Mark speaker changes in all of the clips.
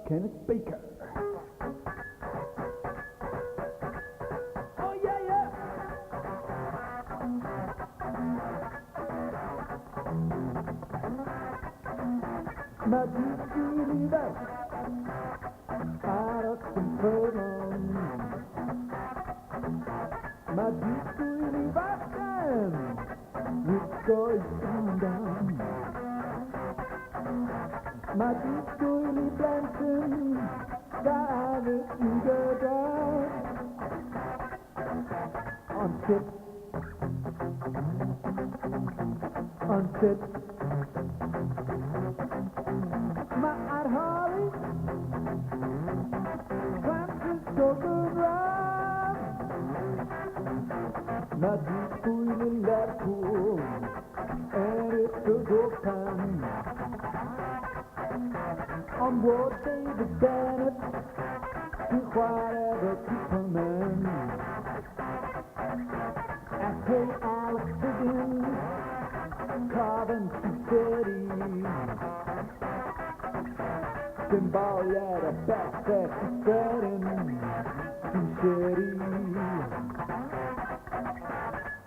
Speaker 1: Kenneth Baker. Oh, yeah, yeah. My deep universe out of control. My deep universe which goes down. My deep universe dive in the dark. Until my heart Holly Francisco Run. My deep in that pool and it's open. On board David Bennett to whatever Superman. I pay Alex Higgins, Coventry City. Pinball at a backpack setting too shitty.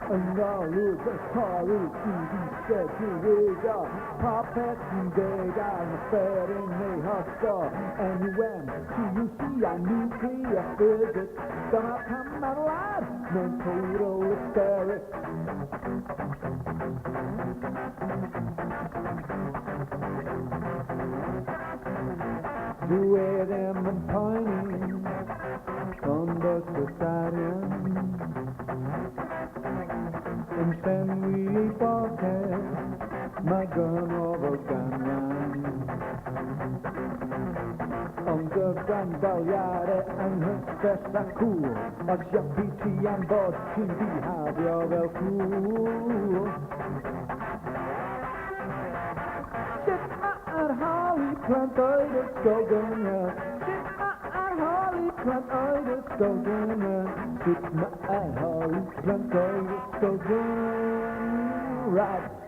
Speaker 1: And all of the horror TV sets you wig up. Puppets and big on the fed in the hostel. And you went to UC nuclear physics. Gonna come out alive, non-total hysterics. The way them and pointing on the society. And then we pocket my gun over gunman. On the Grandbaljare and her bästa cool. Och jag pitchi en båt till vi hade jag väl cool. Shit my Harley plant öde skogen. Shit my Harley plant öde skogen. Shit my Harley plant öde skogen. Right.